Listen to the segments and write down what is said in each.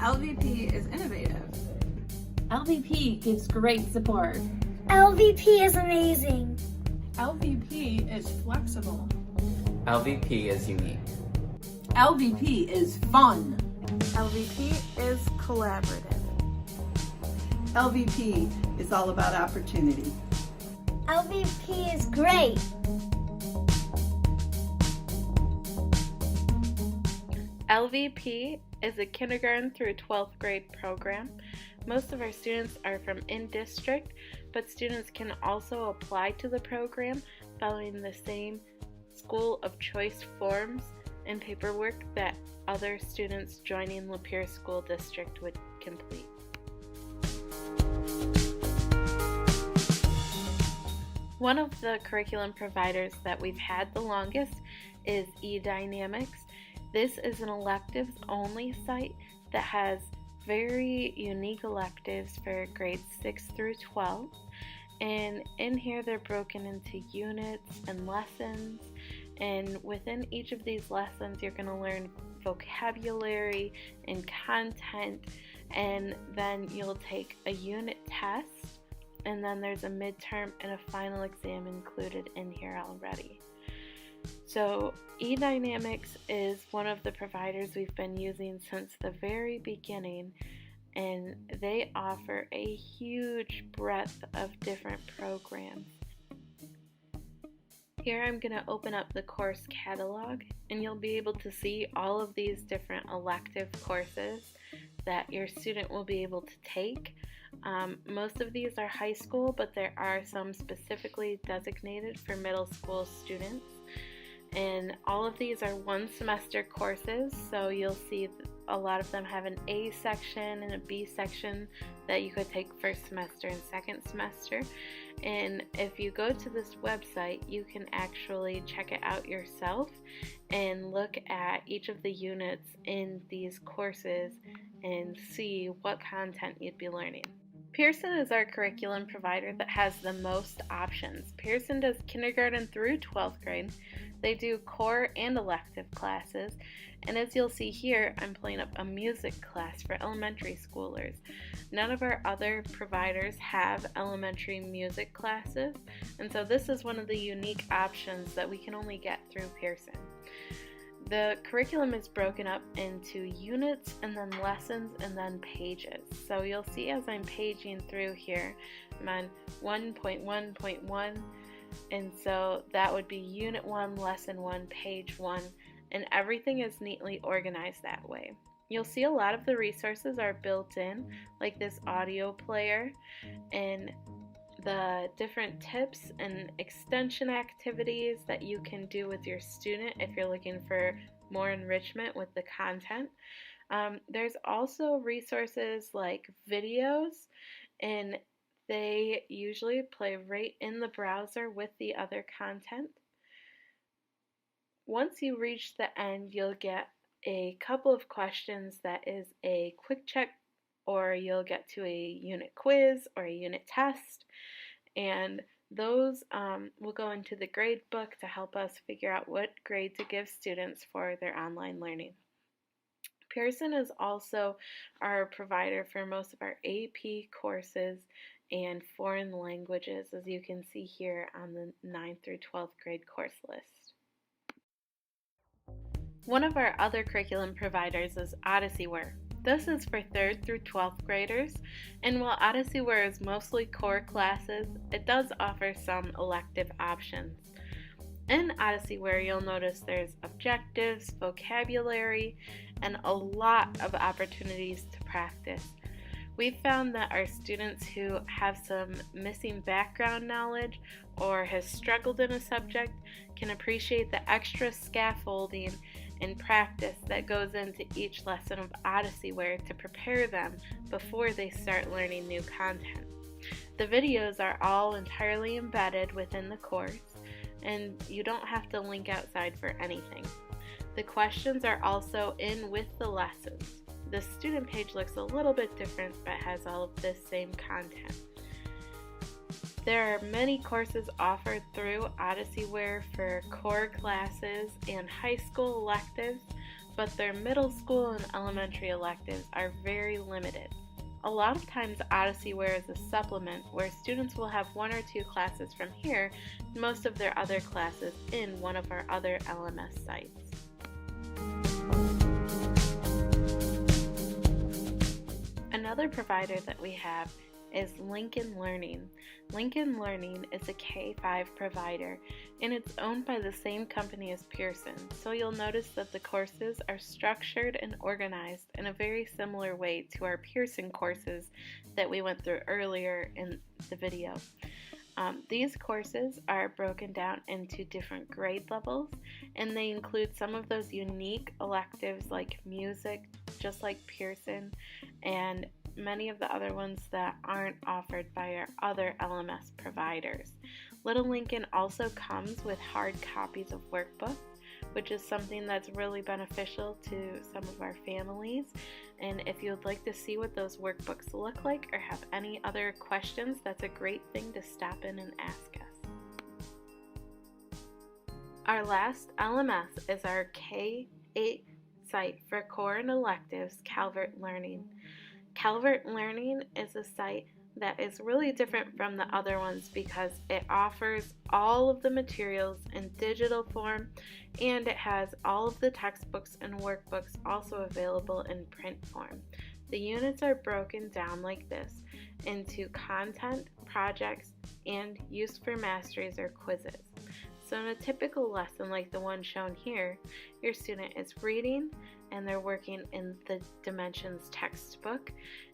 LVP is innovative. LVP gives great support. LVP is amazing. LVP is flexible. LVP is unique. LVP is fun. LVP is collaborative. LVP is all about opportunity. LVP is great. LVP is a kindergarten through 12th grade program. Most of our students are from in-district, but students can also apply to the program following the same school of choice forms and paperwork that other students joining Lapeer School District would complete. One of the curriculum providers that we've had the longest is Edynamics. This is an electives only site that has very unique electives for grades 6 through 12. And in here they're broken into units and lessons. And within each of these lessons you're going to learn vocabulary and content. And then you'll take a unit test. And then there's a midterm and a final exam included in here already. So Edynamics is one of the providers we've been using since the very beginning, and they offer a huge breadth of different programs. Here I'm going to open up the course catalog, and you'll be able to see all of these different elective courses that your student will be able to take. Most of these are high school, but there are some specifically designated for middle school students. And all of these are one semester courses, so you'll see a lot of them have an A section and a B section that you could take first semester and second semester. And if you go to this website, you can actually check it out yourself and look at each of the units in these courses and see what content you'd be learning. Pearson is our curriculum provider that has the most options. Pearson does kindergarten through 12th grade. They do core and elective classes, and as you'll see here, I'm pulling up a music class for elementary schoolers. None of our other providers have elementary music classes, and so this is one of the unique options that we can only get through Pearson. The curriculum is broken up into units and then lessons and then pages. So you'll see as I'm paging through here, I'm on 1.1.1, and so that would be Unit 1, Lesson 1, Page 1, and everything is neatly organized that way. You'll see a lot of the resources are built in, like this audio player, and the different tips and extension activities that you can do with your student if you're looking for more enrichment with the content. There's also resources like videos, and they usually play right in the browser with the other content. Once you reach the end, you'll get a couple of questions that is a quick check, or you'll get to a unit quiz or a unit test, and those will go into the grade book to help us figure out what grade to give students for their online learning. Pearson is also our provider for most of our AP courses and foreign languages, as you can see here on the 9th through 12th grade course list. One of our other curriculum providers is Odysseyware. This is for 3rd through 12th graders, and while Odysseyware is mostly core classes, it does offer some elective options. In Odysseyware, you'll notice there's objectives, vocabulary, and a lot of opportunities to practice. We've found that our students who have some missing background knowledge or has struggled in a subject can appreciate the extra scaffolding and practice that goes into each lesson of Odysseyware to prepare them before they start learning new content. The videos are all entirely embedded within the course, and you don't have to link outside for anything. The questions are also in with the lessons. The student page looks a little bit different but has all of this same content. There are many courses offered through Odysseyware for core classes and high school electives, but their middle school and elementary electives are very limited. A lot of times Odysseyware is a supplement where students will have 1 or 2 classes from here and most of their other classes in one of our other LMS sites. Another provider that we have is Lincoln Learning. Lincoln Learning is a K-5 provider and it's owned by the same company as Pearson, so you'll notice that the courses are structured and organized in a very similar way to our Pearson courses that we went through earlier in the video. These courses are broken down into different grade levels and they include some of those unique electives like music, just like Pearson, and many of the other ones that aren't offered by our other LMS providers. Little Lincoln also comes with hard copies of workbooks, which is something that's really beneficial to some of our families. And if you would like to see what those workbooks look like or have any other questions, that's a great thing to stop in and ask us. Our last LMS is our K-8 site for core and electives, Calvert Learning. Calvert Learning is a site that is really different from the other ones because it offers all of the materials in digital form and it has all of the textbooks and workbooks also available in print form. The units are broken down like this into content, projects, and use for masteries or quizzes. So in a typical lesson like the one shown here, your student is reading and they're working in the Dimensions textbook,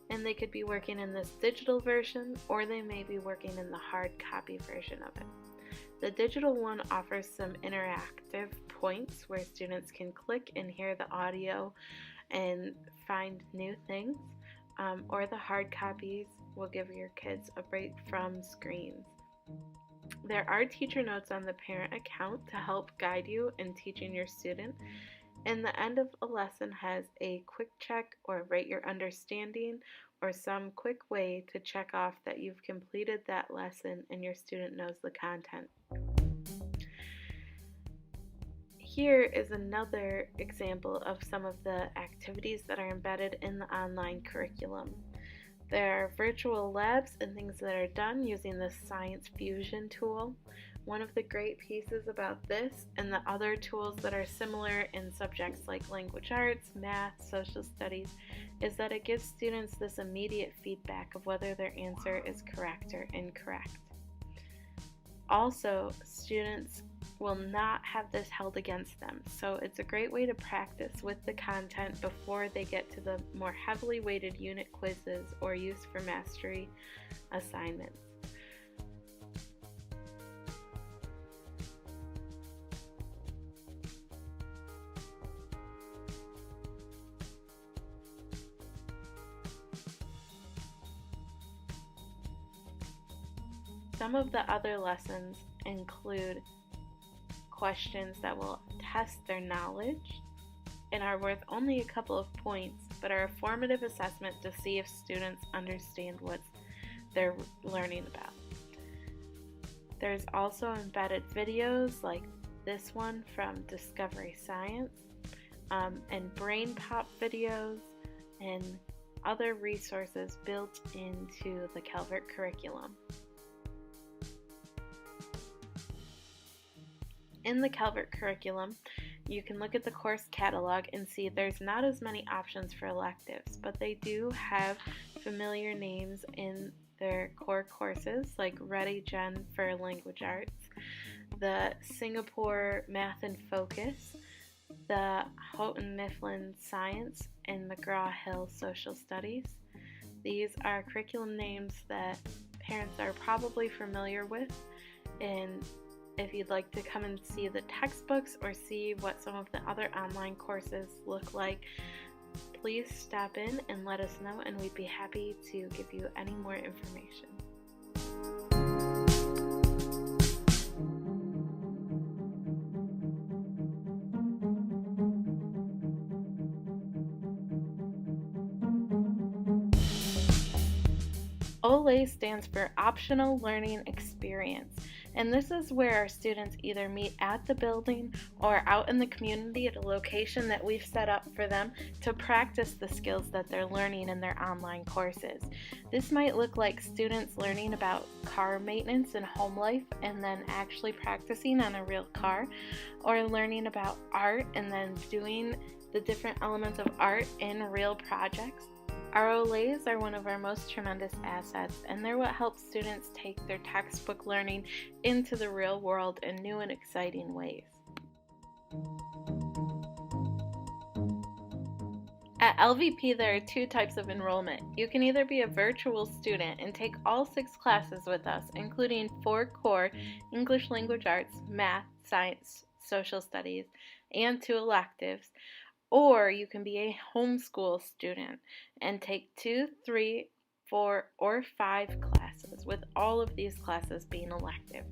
and they could be working in this digital version or they may be working in the hard copy version of it. The digital one offers some interactive points where students can click and hear the audio and find new things, or the hard copies will give your kids a break from screens. There are teacher notes on the parent account to help guide you in teaching your student, and the end of a lesson has a quick check or rate your understanding or some quick way to check off that you've completed that lesson and your student knows the content. Here is another example of some of the activities that are embedded in the online curriculum. There are virtual labs and things that are done using the Science Fusion tool. One of the great pieces about this and the other tools that are similar in subjects like language arts, math, social studies is that it gives students this immediate feedback of whether their answer is correct or incorrect. Also, students will not have this held against them, so it's a great way to practice with the content before they get to the more heavily weighted unit quizzes or use for mastery assignments. Some of the other lessons include questions that will test their knowledge and are worth only a couple of points, but are a formative assessment to see if students understand what they're learning about. There's also embedded videos like this one from Discovery Science, and brain pop videos and other resources built into the Calvert curriculum. In the Calvert curriculum, you can look at the course catalog and see there's not as many options for electives, but they do have familiar names in their core courses like Ready Gen for language arts, the Singapore Math and Focus, the Houghton Mifflin Science, and McGraw-Hill Social Studies. These are curriculum names that parents are probably familiar with, and if you'd like to come and see the textbooks or see what some of the other online courses look like, please stop in and let us know, and we'd be happy to give you any more information. Olay stands for Optional Learning Experience, And this is where our students either meet at the building or out in the community at a location that we've set up for them to practice the skills that they're learning in their online courses. This might look like students learning about car maintenance and home life and then actually practicing on a real car, or learning about art and then doing the different elements of art in real projects. Our Olays are one of our most tremendous assets, and they're what helps students take their textbook learning into the real world in new and exciting ways. At LVP, there are two types of enrollment. You can either be a virtual student and take all 6 classes with us, including 4 core English language arts, math, science, social studies, and 2 electives, or you can be a homeschool student and take 2, 3, 4, or 5 classes, with all of these classes being elective.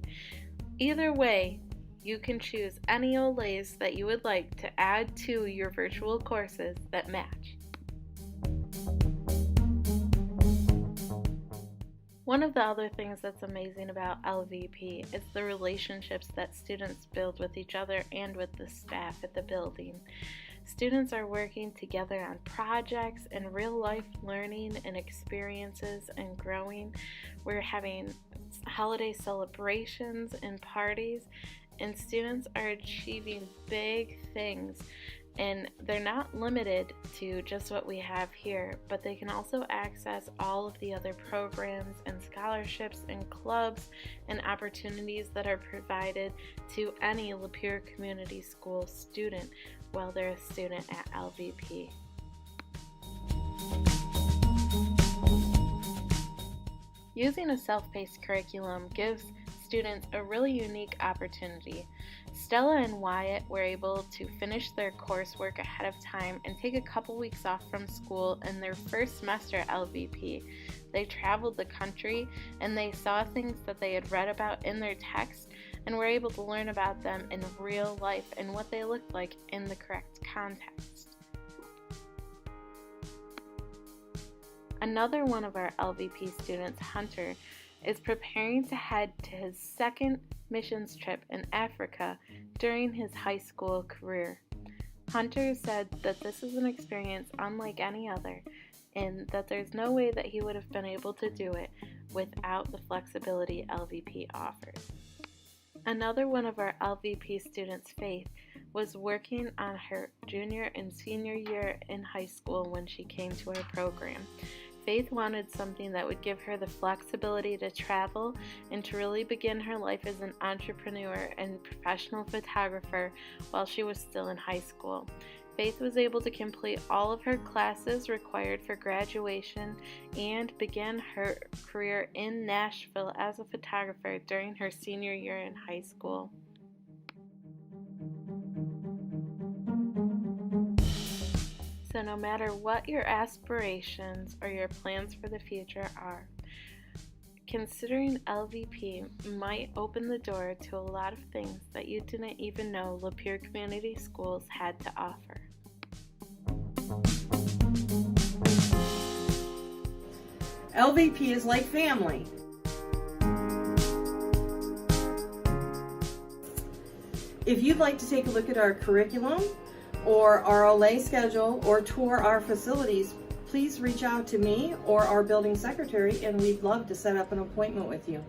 Either way, you can choose any Olays that you would like to add to your virtual courses that match. One of the other things that's amazing about LVP is the relationships that students build with each other and with the staff at the building. Students are working together on projects and real-life learning and experiences and growing. We're having holiday celebrations and parties, and students are achieving big things. And they're not limited to just what we have here, but they can also access all of the other programs and scholarships and clubs and opportunities that are provided to any Lapeer Community School student while they're a student at LVP. Using a self-paced curriculum gives students a really unique opportunity. Stella and Wyatt were able to finish their coursework ahead of time and take a couple weeks off from school in their first semester at LVP. They traveled the country and they saw things that they had read about in their text and were able to learn about them in real life and what they looked like in the correct context. Another one of our LVP students, Hunter, is preparing to head to his second missions trip in Africa during his high school career. Hunter said that this is an experience unlike any other, and that there's no way that he would have been able to do it without the flexibility LVP offers. Another one of our LVP students, Faith, was working on her junior and senior year in high school when she came to our program. Faith wanted something that would give her the flexibility to travel and to really begin her life as an entrepreneur and professional photographer while she was still in high school. Faith was able to complete all of her classes required for graduation and begin her career in Nashville as a photographer during her senior year in high school. So no matter what your aspirations or your plans for the future are, considering LVP might open the door to a lot of things that you didn't even know Lapeer Community Schools had to offer. LVP is like family. If you'd like to take a look at our curriculum or our Olay schedule or tour our facilities, please reach out to me or our building secretary, and we'd love to set up an appointment with you.